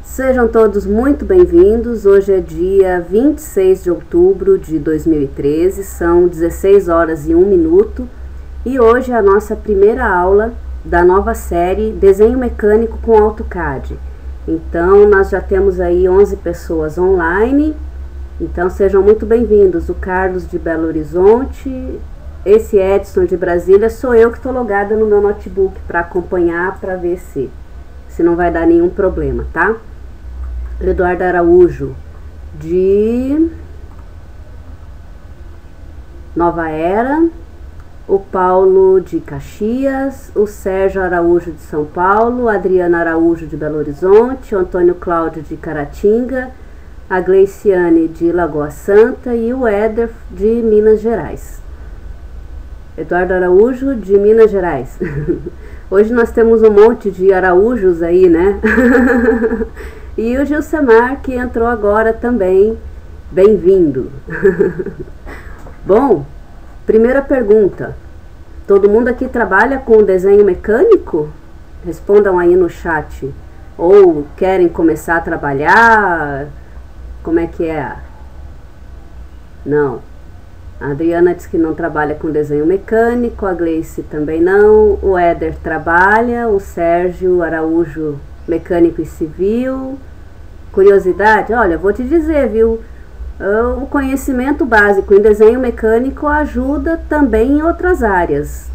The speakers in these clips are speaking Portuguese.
Sejam todos muito bem-vindos. Hoje é dia 26 de outubro de 2013, são 16 horas e 1 minuto e hoje é a nossa primeira aula da nova série Desenho Mecânico com AutoCAD. Então, nós já temos aí 11 pessoas online, então sejam muito bem-vindos. O Carlos de Belo Horizonte, esse Edson de Brasília, sou eu que estou logada no meu notebook para acompanhar, para ver se não vai dar nenhum problema, tá? Eduardo Araújo de Nova Era, o Paulo de Caxias, o Sérgio Araújo de São Paulo, a Adriana Araújo de Belo Horizonte, o Antônio Cláudio de Caratinga, a Gleiciane de Lagoa Santa e o Éder de Minas Gerais. Eduardo Araújo de Minas Gerais. Hoje nós temos um monte de Araújos aí, né? E o Gilcemar, que entrou agora também, bem-vindo. Bom, primeira pergunta. Todo mundo aqui trabalha com desenho mecânico? Respondam aí no chat. Ou querem começar a trabalhar? Como é que é? Não. A Adriana diz que não trabalha com desenho mecânico, a Gleice também não, o Éder trabalha, o Sérgio Araújo mecânico e civil. Curiosidade? Olha, vou te dizer, viu? O conhecimento básico em desenho mecânico ajuda também em outras áreas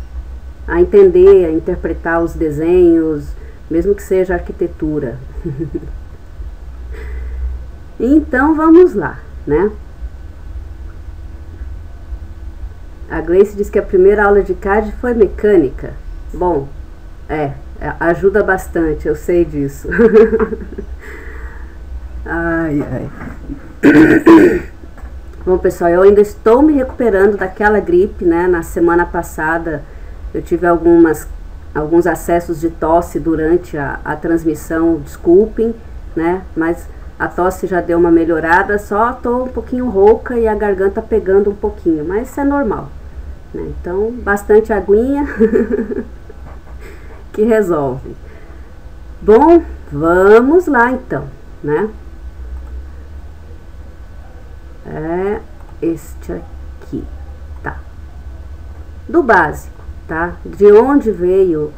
a entender, a interpretar os desenhos, mesmo que seja arquitetura. Então vamos lá, né? A Gleice diz que a primeira aula de CAD foi mecânica. Bom, ajuda bastante, eu sei disso. Ai, ai. Bom, pessoal, eu ainda estou me recuperando daquela gripe, né? Na semana passada eu tive alguns acessos de tosse durante a transmissão, desculpem, né? Mas a tosse já deu uma melhorada, só estou um pouquinho rouca e a garganta pegando um pouquinho, mas isso é normal, né? Então, bastante aguinha que resolve. Bom, vamos lá então, né? É este aqui, tá? Do básico, tá? De onde veio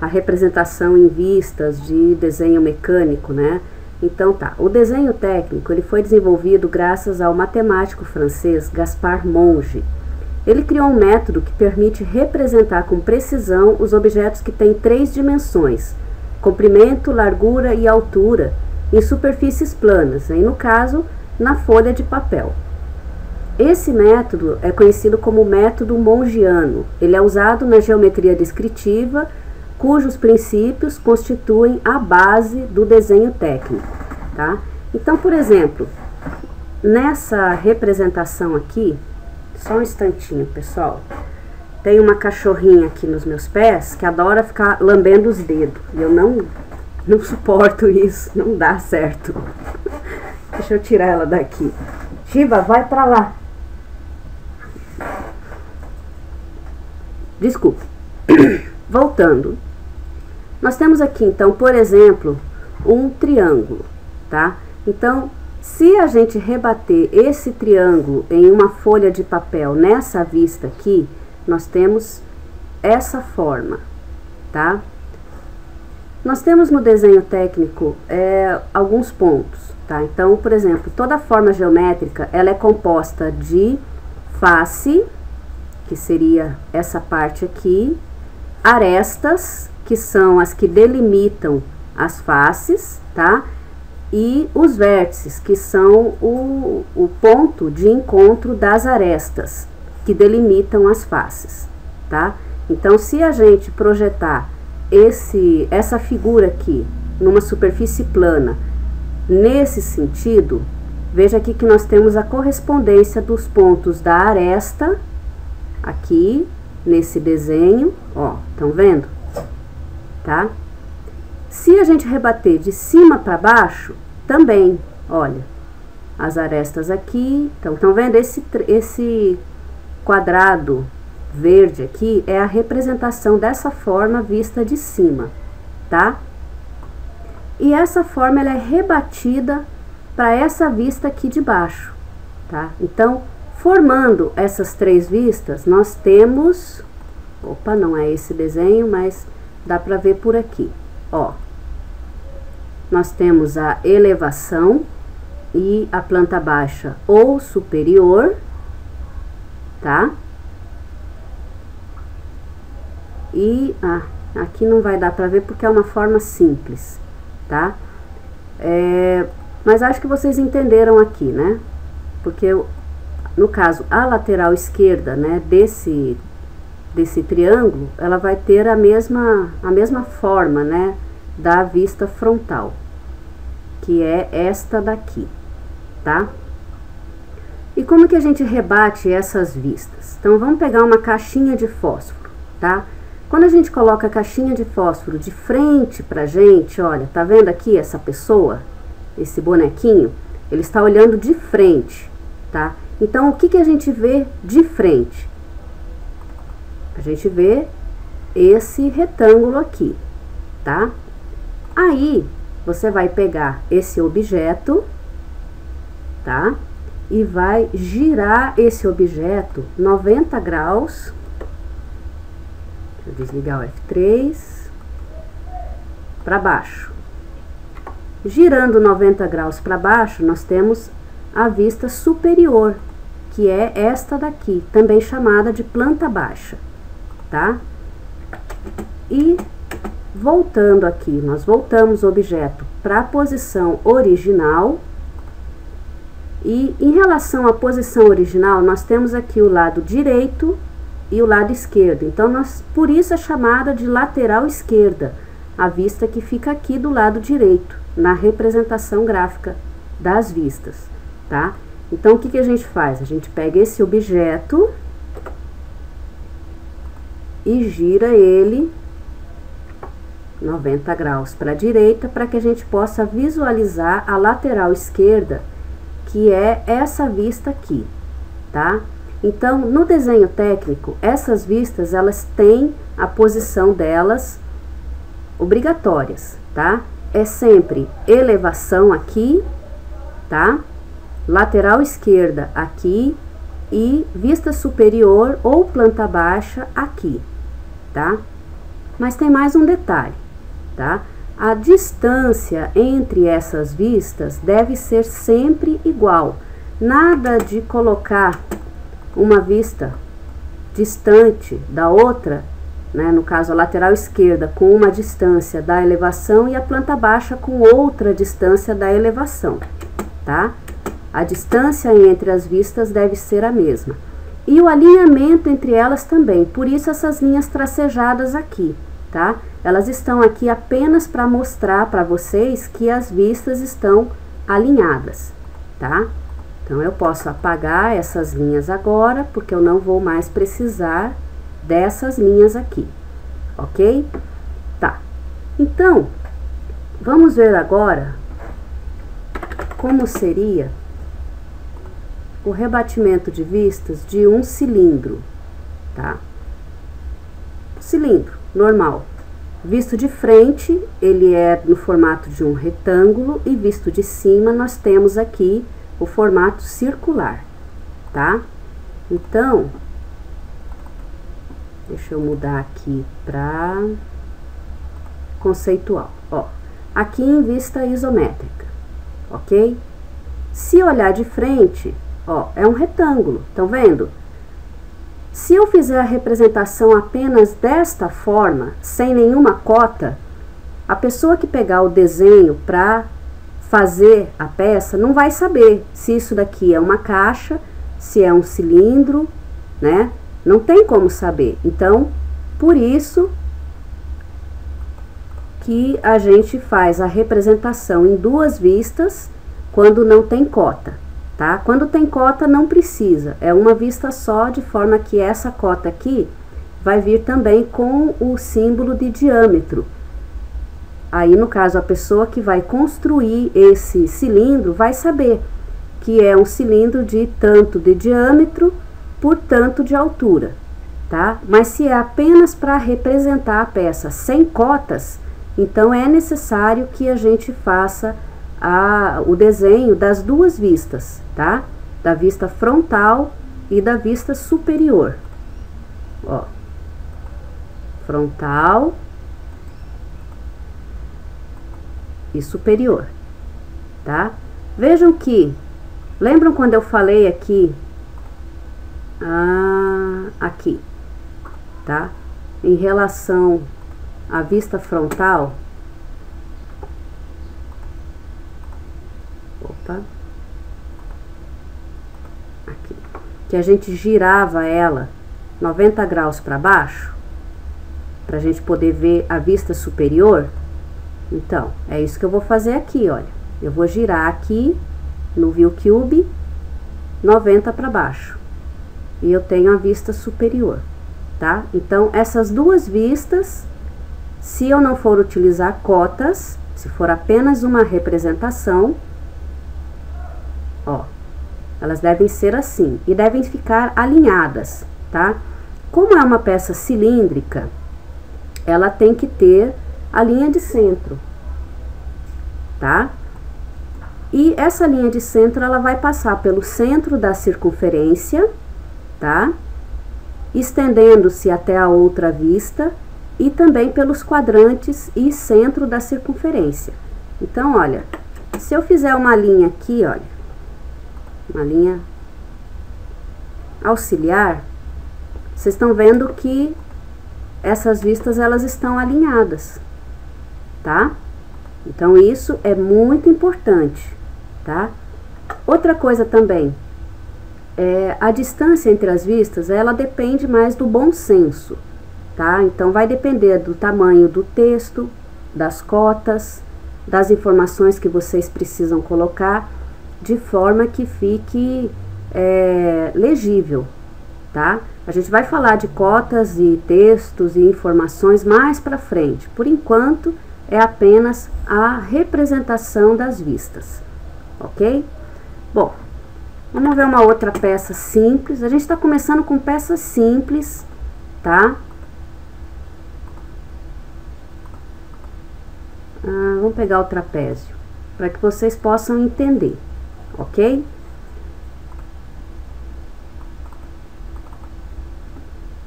a representação em vistas de desenho mecânico, né? Então tá, o desenho técnico ele foi desenvolvido graças ao matemático francês Gaspard Monge. Ele criou um método que permite representar com precisão os objetos que têm 3 dimensões, comprimento, largura e altura, em superfícies planas, e no caso, na folha de papel. Esse método é conhecido como método mongiano. Ele é usado na geometria descritiva, cujos princípios constituem a base do desenho técnico, tá? Então, por exemplo, nessa representação aqui, só um instantinho, pessoal, tem uma cachorrinha aqui nos meus pés que adora ficar lambendo os dedos, e eu não suporto isso, não dá certo. Deixa eu tirar ela daqui. Shiva, vai pra lá. Desculpe. Voltando. Nós temos aqui, então, por exemplo, um triângulo, tá? Então, se a gente rebater esse triângulo em uma folha de papel nessa vista aqui, nós temos essa forma, tá? Nós temos no desenho técnico alguns pontos, tá? Então, por exemplo, toda forma geométrica, ela é composta de face, que seria essa parte aqui, arestas, que são as que delimitam as faces, tá? E os vértices, que são o ponto de encontro das arestas, que delimitam as faces, tá? Então, se a gente projetar essa figura aqui numa superfície plana, nesse sentido, veja aqui que nós temos a correspondência dos pontos da aresta, aqui, nesse desenho, ó, estão vendo? Tá? Se a gente rebater de cima para baixo, também, olha, as arestas aqui, então, estão vendo? Esse quadrado verde aqui é a representação dessa forma vista de cima, tá? E essa forma, ela é rebatida para essa vista aqui de baixo, tá? Então, formando essas três vistas, nós temos... Opa, não é esse desenho, mas dá para ver por aqui, ó. Nós temos a elevação e a planta baixa ou superior, tá? E, aqui não vai dar para ver porque é uma forma simples, tá? Mas acho que vocês entenderam aqui, né? Porque, no caso, a lateral esquerda, né, desse triângulo, ela vai ter a mesma forma, né, da vista frontal, que é esta daqui, tá? E como que a gente rebate essas vistas? Então, vamos pegar uma caixinha de fósforo, tá? Quando a gente coloca a caixinha de fósforo de frente pra gente, olha, tá vendo aqui essa pessoa? Esse bonequinho? Ele está olhando de frente, tá? Então, o que que a gente vê de frente? A gente vê esse retângulo aqui, tá? Aí, você vai pegar esse objeto, tá? E vai girar esse objeto 90 graus. Deixa eu desligar o F3. Para baixo. Girando 90 graus para baixo, nós temos a vista superior, que é esta daqui, também chamada de planta baixa, tá? E voltando aqui, nós voltamos o objeto para a posição original. E em relação à posição original, nós temos aqui o lado direito e o lado esquerdo. Então, por isso é chamada de lateral esquerda, a vista que fica aqui do lado direito, na representação gráfica das vistas, tá? Então, o que que a gente faz? A gente pega esse objeto e gira ele 90 graus para a direita, para que a gente possa visualizar a lateral esquerda, que é essa vista aqui, tá? Então, no desenho técnico, essas vistas, elas têm a posição delas obrigatórias, tá? É sempre elevação aqui, tá? Lateral esquerda aqui e vista superior ou planta baixa aqui, tá? Mas tem mais um detalhe, tá? A distância entre essas vistas deve ser sempre igual. Nada de colocar uma vista distante da outra, né? No caso, a lateral esquerda com uma distância da elevação e a planta baixa com outra distância da elevação, tá? A distância entre as vistas deve ser a mesma. E o alinhamento entre elas também, por isso essas linhas tracejadas aqui, tá? Elas estão aqui apenas para mostrar para vocês que as vistas estão alinhadas, tá? Então, eu posso apagar essas linhas agora, porque eu não vou mais precisar dessas linhas aqui, ok? Tá. Então, vamos ver agora como seria o rebatimento de vistas de um cilindro, tá? Cilindro, normal. Visto de frente, ele é no formato de um retângulo, e visto de cima, nós temos aqui o formato circular, tá? Então, deixa eu mudar aqui para conceitual, ó. Aqui em vista isométrica, ok? Se olhar de frente, ó, é um retângulo, estão vendo? Se eu fizer a representação apenas desta forma, sem nenhuma cota, a pessoa que pegar o desenho para fazer a peça não vai saber se isso daqui é uma caixa, se é um cilindro, né? Não tem como saber. Então, por isso que a gente faz a representação em duas vistas quando não tem cota. Tá? Quando tem cota não precisa, é uma vista só, de forma que essa cota aqui vai vir também com o símbolo de diâmetro. Aí, no caso, a pessoa que vai construir esse cilindro vai saber que é um cilindro de tanto de diâmetro por tanto de altura, tá? Mas se é apenas para representar a peça sem cotas, então é necessário que a gente faça o desenho das duas vistas, tá? Da vista frontal e da vista superior. Ó, frontal e superior, tá? Vejam que, lembram quando eu falei aqui, aqui, tá? Em relação à vista frontal, aqui, que a gente girava ela 90 graus para baixo, para a gente poder ver a vista superior. Então, é isso que eu vou fazer aqui, olha. Eu vou girar aqui no ViewCube 90 para baixo, e eu tenho a vista superior, tá? Então, essas duas vistas, se eu não for utilizar cotas, se for apenas uma representação, ó, elas devem ser assim e devem ficar alinhadas, tá? Como é uma peça cilíndrica, ela tem que ter a linha de centro, tá? E essa linha de centro, ela vai passar pelo centro da circunferência, tá? Estendendo-se até a outra vista e também pelos quadrantes e centro da circunferência. Então, olha, se eu fizer uma linha aqui, olha, uma linha auxiliar, vocês estão vendo que essas vistas, elas estão alinhadas, tá? Então, isso é muito importante, tá? Outra coisa também, a distância entre as vistas, ela depende mais do bom senso, tá? Então, vai depender do tamanho do texto, das cotas, das informações que vocês precisam colocar, de forma que fique legível, tá? A gente vai falar de cotas e textos e informações mais para frente. Por enquanto, é apenas a representação das vistas, ok? Bom, vamos ver uma outra peça simples. A gente está começando com peças simples, tá? Vamos pegar o trapézio, para que vocês possam entender, ok?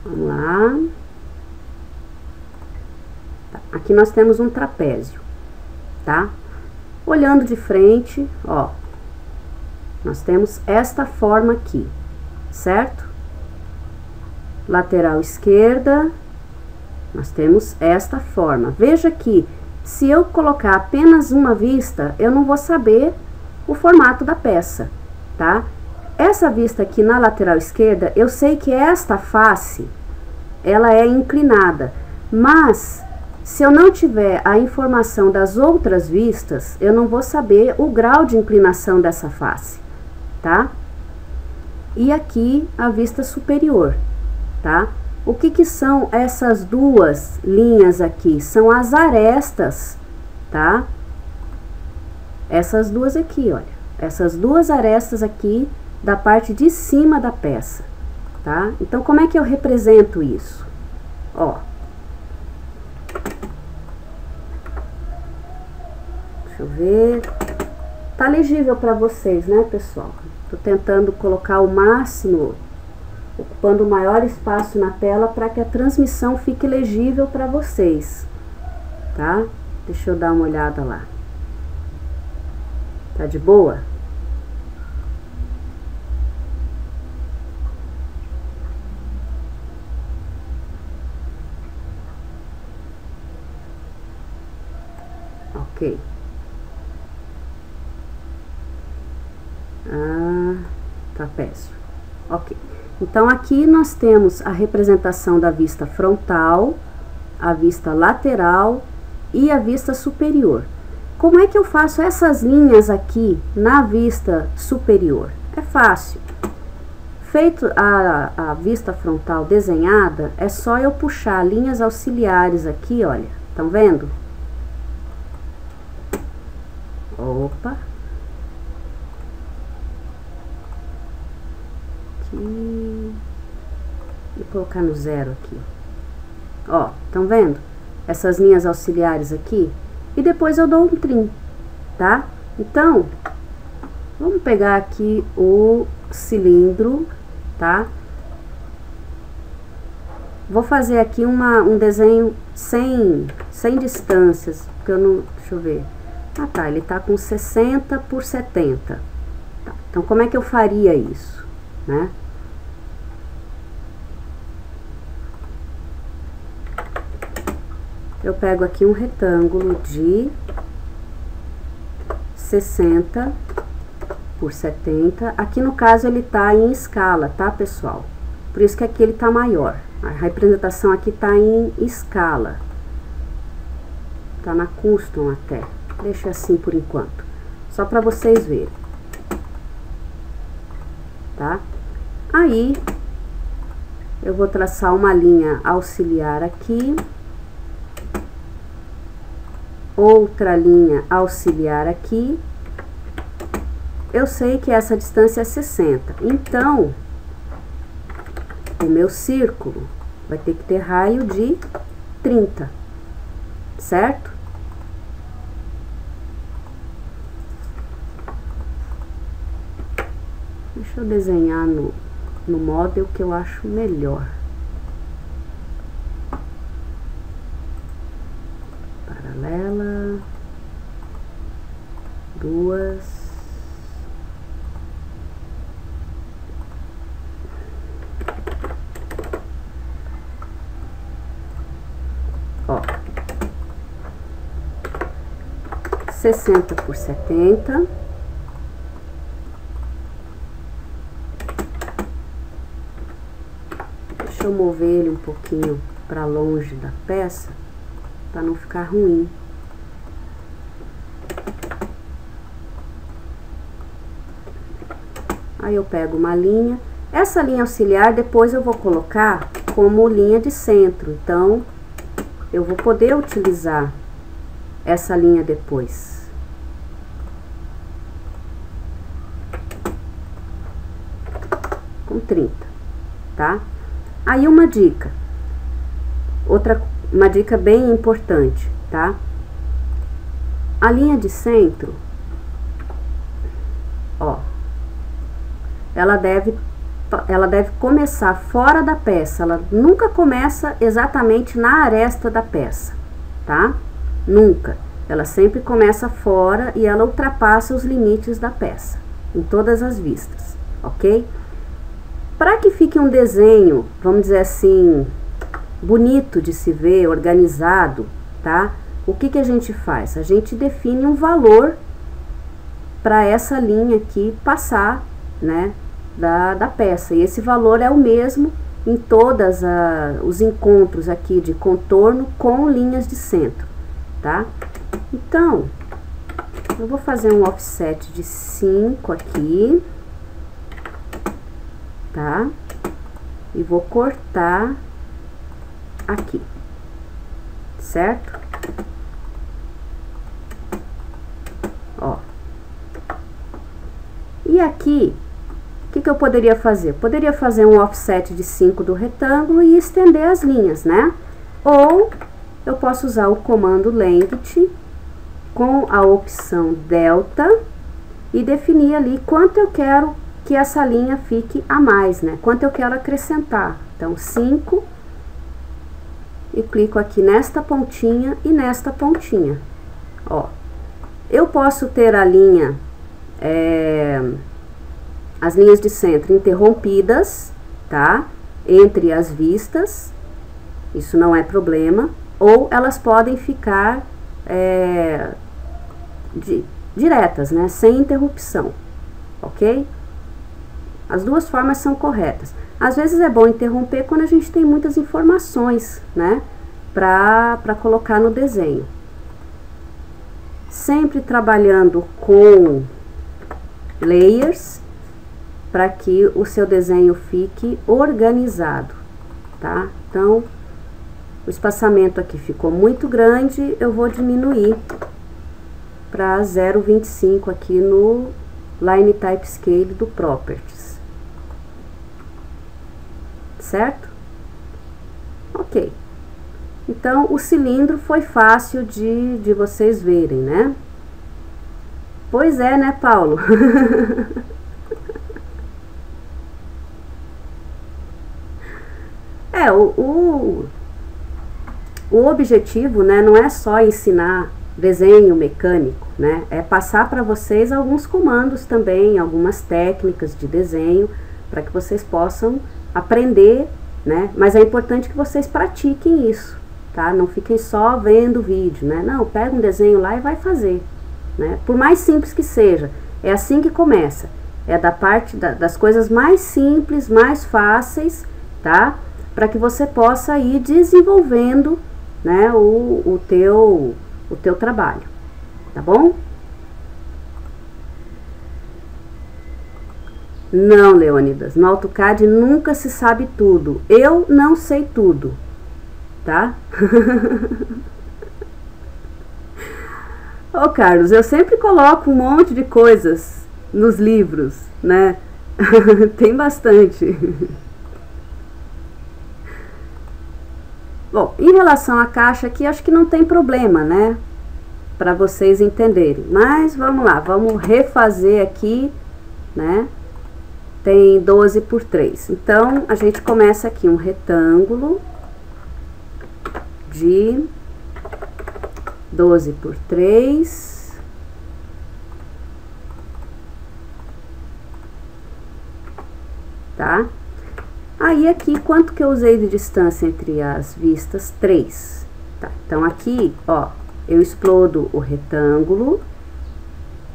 Vamos lá. Tá, aqui nós temos um trapézio, tá? Olhando de frente, ó, nós temos esta forma aqui, certo? Lateral esquerda, nós temos esta forma. Veja que, se eu colocar apenas uma vista, eu não vou saber o formato da peça, tá? Essa vista aqui na lateral esquerda, eu sei que esta face, ela é inclinada, mas se eu não tiver a informação das outras vistas, eu não vou saber o grau de inclinação dessa face, tá? E aqui a vista superior, tá? O que são essas duas linhas aqui? São as arestas, tá? Essas duas aqui, olha. Essas duas arestas aqui da parte de cima da peça, tá? Então, como é que eu represento isso? Ó. Deixa eu ver. Tá legível para vocês, né, pessoal? Tô tentando colocar o máximo, ocupando o maior espaço na tela para que a transmissão fique legível para vocês, tá? Deixa eu dar uma olhada lá. Tá de boa? Ok. Ah, trapézio. Ok. Então, aqui nós temos a representação da vista frontal, a vista lateral e a vista superior. Como é que eu faço essas linhas aqui na vista superior? É fácil. Feito a vista frontal desenhada, é só eu puxar linhas auxiliares aqui, olha. Estão vendo? Opa. Aqui. Vou colocar no 0 aqui. Ó, estão vendo? Essas linhas auxiliares aqui. E depois eu dou um trim, tá? Então, vamos pegar aqui o cilindro, tá? Vou fazer aqui um desenho sem distâncias, porque eu não... Deixa eu ver. Ah, tá, ele tá com 60 por 70. Tá, então, como é que eu faria isso, né? Eu pego aqui um retângulo de 60 por 70. Aqui no caso ele tá em escala, tá, pessoal? Por isso que aqui ele tá maior. A representação aqui tá em escala. Tá na custom até. Deixa assim por enquanto. Só para vocês verem. Tá? Aí, eu vou traçar uma linha auxiliar aqui. Outra linha auxiliar aqui. Eu sei que essa distância é 60. Então, o meu círculo vai ter que ter raio de 30. Certo? Deixa eu desenhar no model que eu acho melhor. Paralela. Duas. Ó. 60 por 70. Deixa eu mover ele um pouquinho para longe da peça, para não ficar ruim. Aí eu pego uma linha. Essa linha auxiliar depois eu vou colocar como linha de centro. Então, eu vou poder utilizar essa linha depois. Com 30, tá? Aí uma dica. Uma dica bem importante, tá? A linha de centro, ó, ela deve começar fora da peça, ela nunca começa exatamente na aresta da peça, tá? Nunca. Ela sempre começa fora e ela ultrapassa os limites da peça, em todas as vistas, ok? Para que fique um desenho, vamos dizer assim, bonito de se ver, organizado, tá? O que a gente faz? A gente define um valor para essa linha aqui passar, né, da peça. E esse valor é o mesmo em todos os encontros aqui de contorno com linhas de centro, tá? Então, eu vou fazer um offset de 5 aqui, tá? E vou cortar aqui, certo? Ó. E aqui, o que eu poderia fazer? Poderia fazer um offset de 5 do retângulo e estender as linhas, né? Ou eu posso usar o comando length com a opção delta e definir ali quanto eu quero que essa linha fique a mais, né? Quanto eu quero acrescentar. Então, 5, e clico aqui nesta pontinha e nesta pontinha. Ó, eu posso ter a linha, as linhas de centro interrompidas, tá? Entre as vistas, isso não é problema. Ou elas podem ficar diretas, né? Sem interrupção, ok? As duas formas são corretas. Às vezes é bom interromper quando a gente tem muitas informações, né? Para colocar no desenho. Sempre trabalhando com layers para que o seu desenho fique organizado, tá? Então, o espaçamento aqui ficou muito grande, eu vou diminuir para 0,25 aqui no Line Type Scale do Properties. Certo? Ok. Então, o cilindro foi fácil de vocês verem, né? Pois é, né, Paulo? O objetivo, né, não é só ensinar desenho mecânico, né? É passar para vocês alguns comandos também, algumas técnicas de desenho, para que vocês possam aprender, né? Mas é importante que vocês pratiquem isso, tá? Não fiquem só vendo o vídeo, né? Não, pega um desenho lá e vai fazer, né? Por mais simples que seja, é assim que começa. É da parte das coisas mais simples, mais fáceis, tá? Para que você possa ir desenvolvendo, né, o teu trabalho, tá bom? Não, Leônidas, no AutoCAD nunca se sabe tudo. Eu não sei tudo, tá? Ô, Carlos, eu sempre coloco um monte de coisas nos livros, né? Tem bastante. Bom, em relação à caixa aqui, acho que não tem problema, né? Para vocês entenderem. Mas vamos lá, vamos refazer aqui, né? Tem 12 por 3. Então, a gente começa aqui um retângulo de 12 por 3. Tá? Aí, aqui, quanto que eu usei de distância entre as vistas? 3. Tá? Então, aqui, ó, eu explodo o retângulo,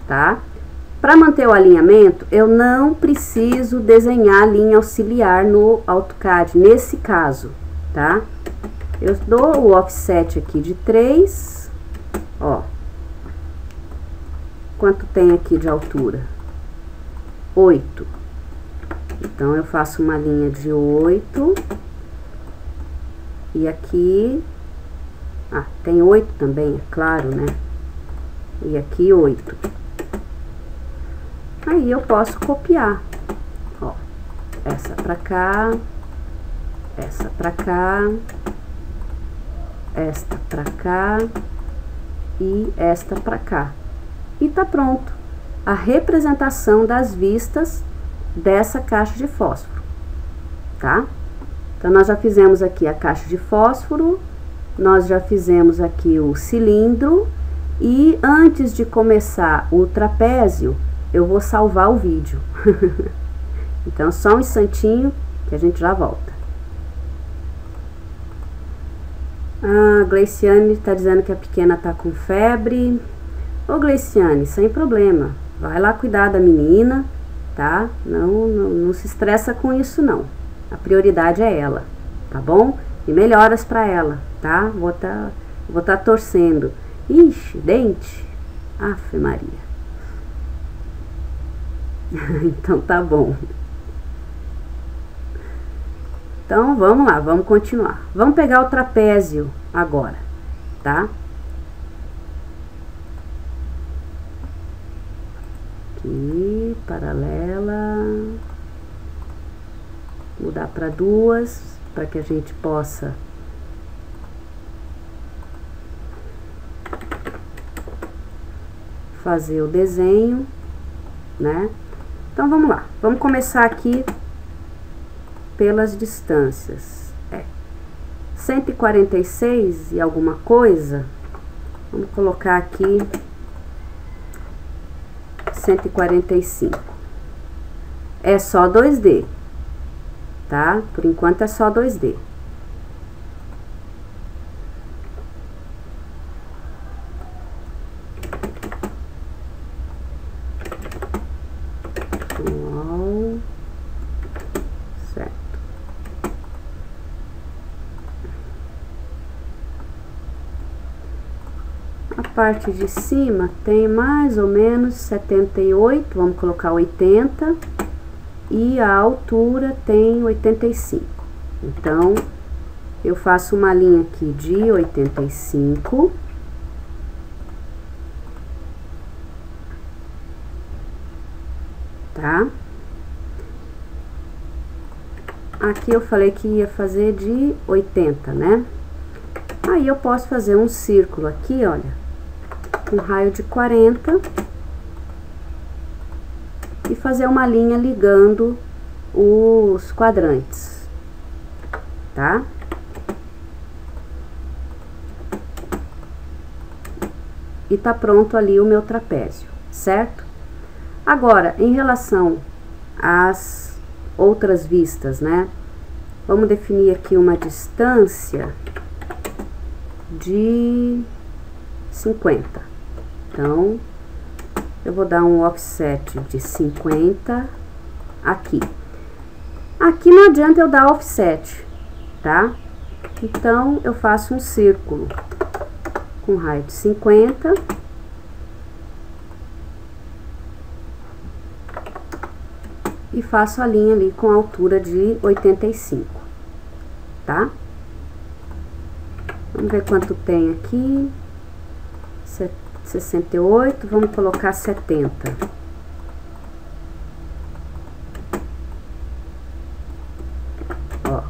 tá? Para manter o alinhamento, eu não preciso desenhar linha auxiliar no AutoCAD, nesse caso, tá? Eu dou o offset aqui de 3, ó. Quanto tem aqui de altura? 8. Então, eu faço uma linha de 8. E aqui... Ah, tem 8 também, é claro, né? E aqui 8. Aí, eu posso copiar. Ó, essa pra cá. Essa pra cá. Esta pra cá. E esta pra cá. E tá pronto. A representação das vistas dessa caixa de fósforo, tá? Então, nós já fizemos aqui a caixa de fósforo, nós já fizemos aqui o cilindro, e antes de começar o trapézio, eu vou salvar o vídeo. Então, só um instantinho que a gente já volta. A Gleiciane tá dizendo que a pequena tá com febre. Ô, Gleiciane, sem problema, vai lá cuidar da menina, tá? Não se estressa com isso, não. A prioridade é ela, tá bom? E melhoras pra ela, tá? Vou tá torcendo. Ixi, dente. Afe Maria. Então, tá bom. Então, vamos lá, vamos continuar. Vamos pegar o trapézio agora, tá? Aqui, paralela, mudar para 2, para que a gente possa fazer o desenho, né? Então, vamos lá, vamos começar aqui pelas distâncias. 146 e alguma coisa, vamos colocar aqui 145. É só 2D, tá? Por enquanto é só 2D. parte de cima tem mais ou menos 78, vamos colocar 80, e a altura tem 85. Então, eu faço uma linha aqui de 85. Tá? Aqui eu falei que ia fazer de 80, né? Aí eu posso fazer um círculo aqui, olha, com raio de 40 e fazer uma linha ligando os quadrantes, tá? E tá pronto ali o meu trapézio, certo? Agora, em relação às outras vistas, né? Vamos definir aqui uma distância de 50. Então, eu vou dar um offset de 50 aqui. Aqui não adianta eu dar offset, tá? Então, eu faço um círculo com raio de 50. E faço a linha ali com a altura de 85, tá? Vamos ver quanto tem aqui. 68, vamos colocar 70. Ó.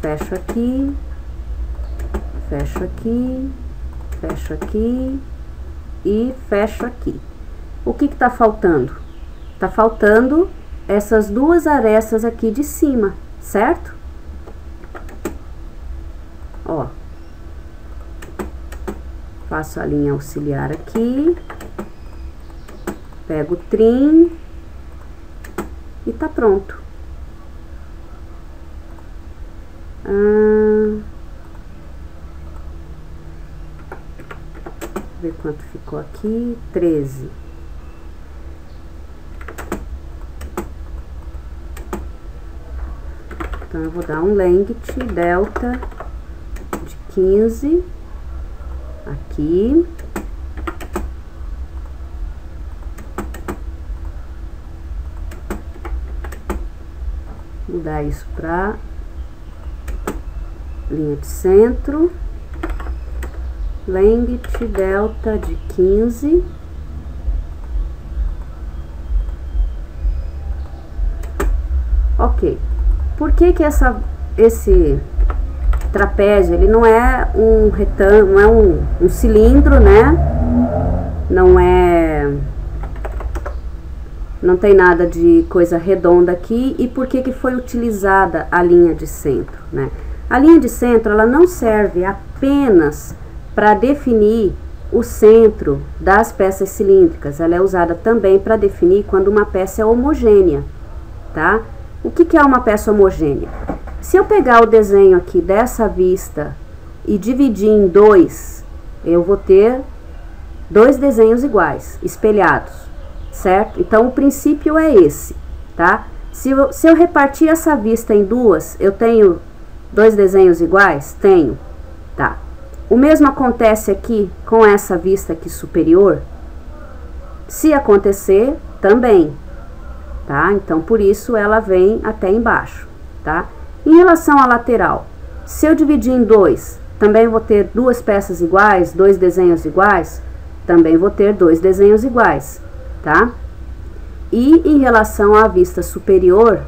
Fecho aqui, fecho aqui, fecho aqui e fecho aqui. O que que tá faltando? Tá faltando essas duas arestas aqui de cima, certo? Ó. Faço a linha auxiliar aqui. Pego o trim. E tá pronto. Ver quanto ficou aqui. 13. Então, eu vou dar um length delta de 15 aqui. Mudar isso para linha de centro. Length delta de 15. Ok. Por que que esse trapézio, ele não é um retângulo, não é um cilindro, né? Não tem nada de coisa redonda aqui. E por que que foi utilizada a linha de centro, né? A linha de centro, ela não serve apenas para definir o centro das peças cilíndricas. Ela é usada também para definir quando uma peça é homogênea, tá? O que que é uma peça homogênea? Se eu pegar o desenho aqui dessa vista e dividir em dois, eu vou ter dois desenhos iguais, espelhados, certo? Então, o princípio é esse, tá? Se eu repartir essa vista em duas, eu tenho dois desenhos iguais? Tenho, tá? O mesmo acontece aqui com essa vista aqui superior? Se acontecer, também, tá? Então, por isso, ela vem até embaixo, tá? Em relação à lateral, se eu dividir em dois, também vou ter duas peças iguais, dois desenhos iguais? Também vou ter dois desenhos iguais, tá? E em relação à vista superior,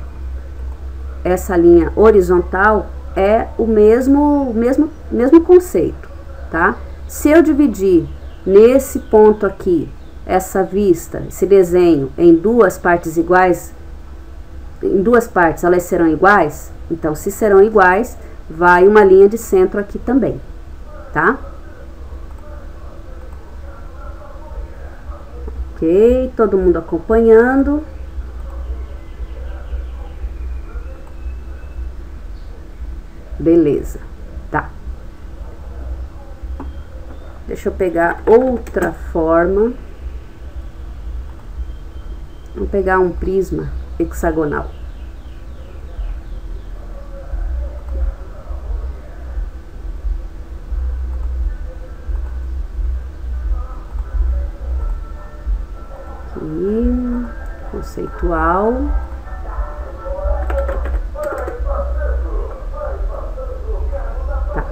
essa linha horizontal é o mesmo conceito, tá? Se eu dividir nesse ponto aqui, essa vista, esse desenho, em duas partes iguais, em duas partes elas serão iguais? Então, se serão iguais, vai uma linha de centro aqui também, tá? Ok, todo mundo acompanhando. Beleza, tá. Deixa eu pegar outra forma. Vamos pegar um prisma hexagonal. conceitual. Tá.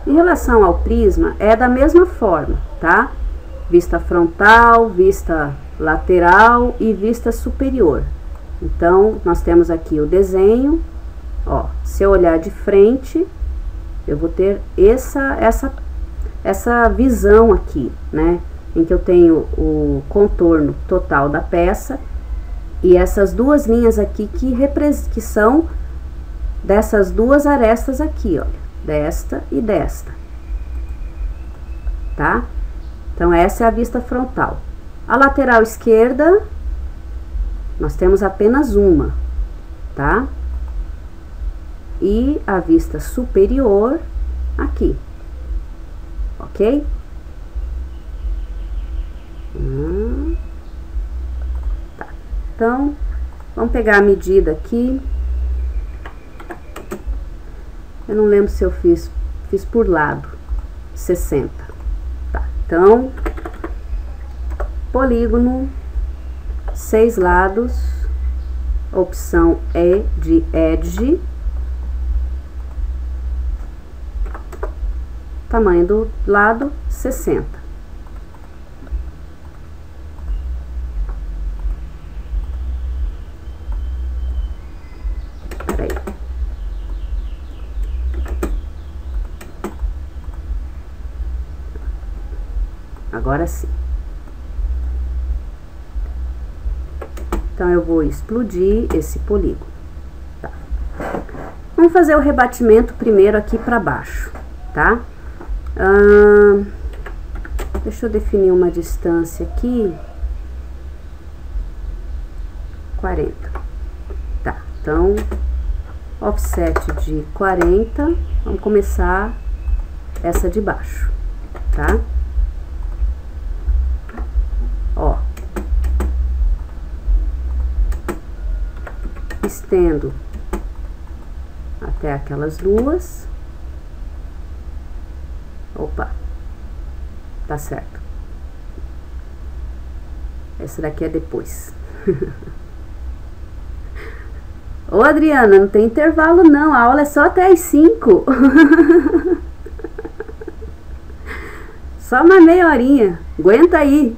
Em relação ao prisma, é da mesma forma, tá? Vista frontal, vista lateral e vista superior. Então, nós temos aqui o desenho, ó, se eu olhar de frente, eu vou ter essa visão aqui, né? Em que eu tenho o contorno total da peça e essas duas linhas aqui que são dessas duas arestas aqui, olha, desta e desta, tá? Então, essa é a vista frontal. A lateral esquerda, nós temos apenas uma, tá? E a vista superior aqui, ok? Tá. Então, vamos pegar a medida aqui. Eu não lembro se eu fiz por lado, 60. Tá, então, polígono, 6 lados, opção E de edge. Tamanho do lado, 60. Peraí. Agora sim. Então, eu vou explodir esse polígono. Tá. Vamos fazer o rebatimento primeiro aqui para baixo, tá? Deixa eu definir uma distância aqui. 40. Tá, então, offset de 40. Vamos começar essa de baixo, tá? Ó. Estendo até aquelas duas. Opa, tá certo. Essa daqui é depois. Ô, Adriana, não tem intervalo não, a aula é só até as 5. Só uma meia horinha, aguenta aí.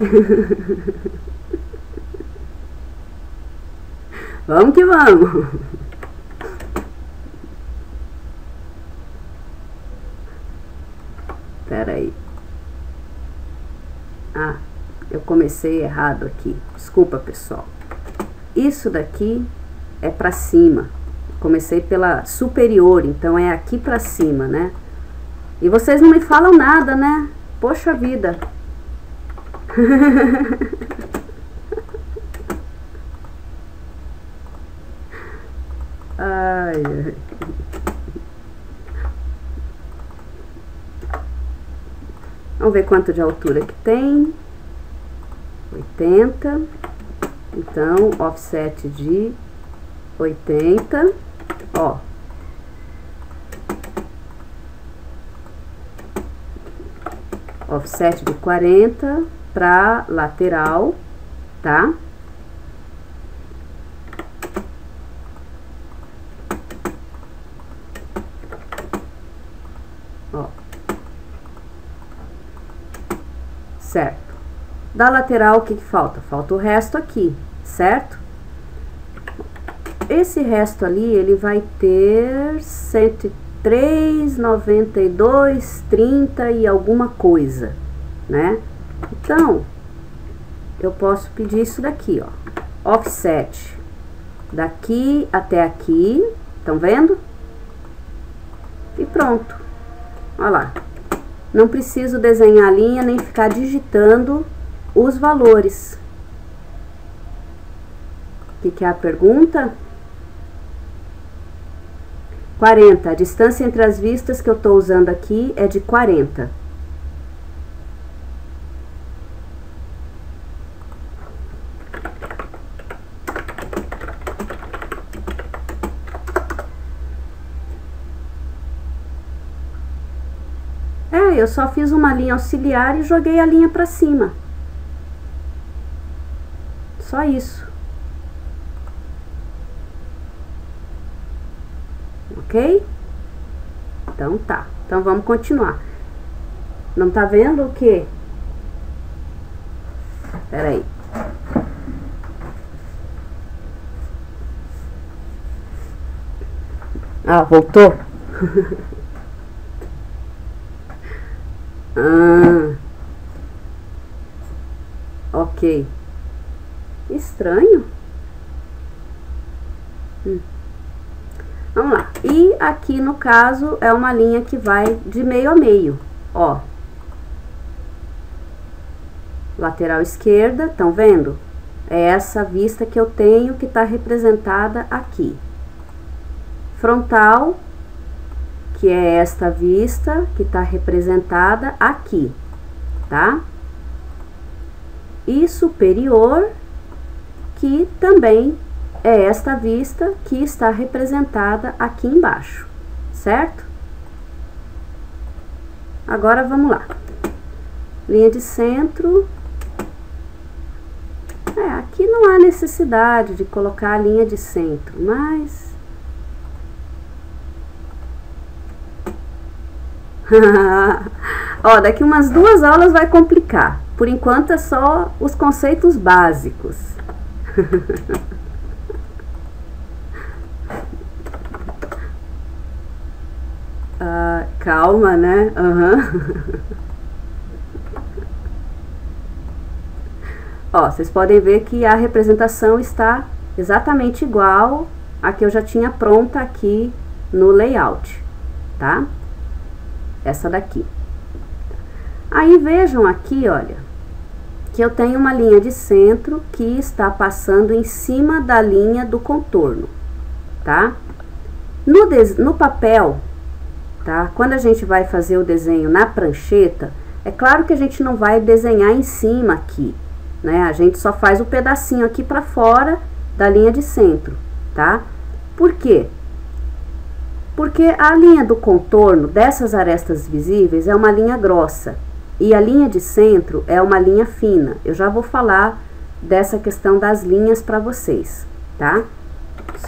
Vamos que vamos. Pera aí. Ah, eu comecei errado aqui. Desculpa, pessoal. Isso daqui é pra cima. Comecei pela superior, então é aqui pra cima, né? E vocês não me falam nada, né? Poxa vida. Ai, ai. Vamos ver quanto de altura que tem. 80. Então, offset de 80. Ó. Offset de 40 para lateral, tá? Ó. Certo. Da lateral, o que que falta? Falta o resto aqui, certo? Esse resto ali, ele vai ter 103, 92, 30 e alguma coisa, né? Então, eu posso pedir isso daqui, ó. Offset daqui até aqui, estão vendo? E pronto. Olha lá. Não preciso desenhar a linha nem ficar digitando os valores. O que é a pergunta? 40. A distância entre as vistas que eu estou usando aqui é de 40. Eu só fiz uma linha auxiliar e joguei a linha para cima. Só isso. ok? Então tá, então vamos continuar. Não tá vendo o quê? Peraí. Ah, voltou? Ok. Estranho. Vamos lá. E aqui no caso é uma linha que vai de meio a meio, ó. Lateral esquerda, estão vendo? É essa vista que eu tenho que está representada aqui. Frontal, que é esta vista que está representada aqui, tá? E superior, que também é esta vista que está representada aqui embaixo, certo? Agora vamos lá. Linha de centro. Aqui não há necessidade de colocar a linha de centro, mas... Ó, daqui umas 2 aulas vai complicar. Por enquanto é só os conceitos básicos. Calma, né? Ó, vocês podem ver que a representação está exatamente igual a que eu já tinha pronta aqui no layout, tá? Essa daqui. Aí vejam aqui, olha, que eu tenho uma linha de centro que está passando em cima da linha do contorno, tá? No papel, tá? Quando a gente vai fazer o desenho na prancheta, é claro que a gente não vai desenhar em cima aqui, né? A gente só faz o pedacinho aqui para fora da linha de centro, tá? Por quê? Porque a linha do contorno dessas arestas visíveis é uma linha grossa e a linha de centro é uma linha fina. Eu já vou falar dessa questão das linhas para vocês, tá?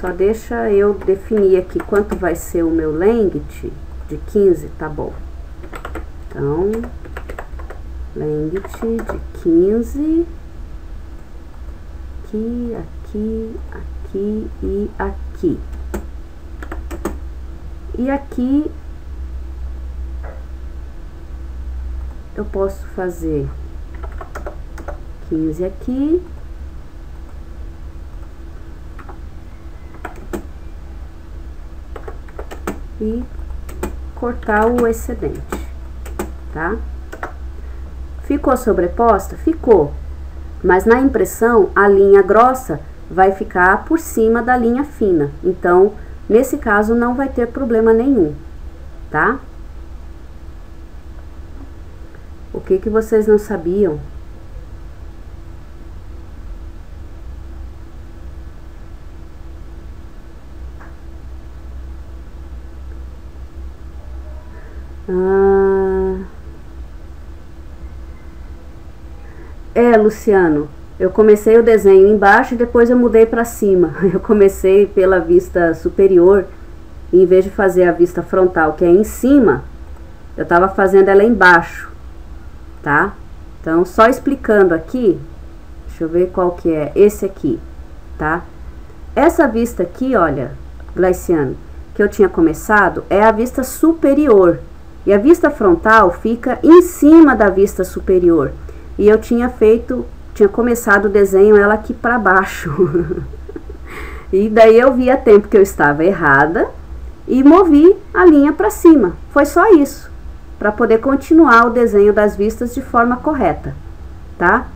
Só deixa eu definir aqui quanto vai ser o meu length de 15, tá bom. Então, length de 15, aqui, aqui, aqui e aqui. E aqui eu posso fazer 15 aqui. E cortar o excedente, tá? Ficou sobreposta? Ficou. Mas na impressão, a linha grossa vai ficar por cima da linha fina. Então, nesse caso, não vai ter problema nenhum, tá? O que vocês não sabiam? Luciano, eu comecei o desenho embaixo e depois eu mudei para cima. Eu comecei pela vista superior, e em vez de fazer a vista frontal, que é em cima, eu estava fazendo ela embaixo, tá? Então, só explicando aqui, deixa eu ver qual que é, esse aqui, tá? Essa vista aqui, olha, Glaciano, que eu tinha começado, é a vista superior. E a vista frontal fica em cima da vista superior. E eu tinha começado o desenho ela aqui para baixo. E daí eu vi a tempo que eu estava errada e movi a linha para cima. Foi só isso, para poder continuar o desenho das vistas de forma correta, tá?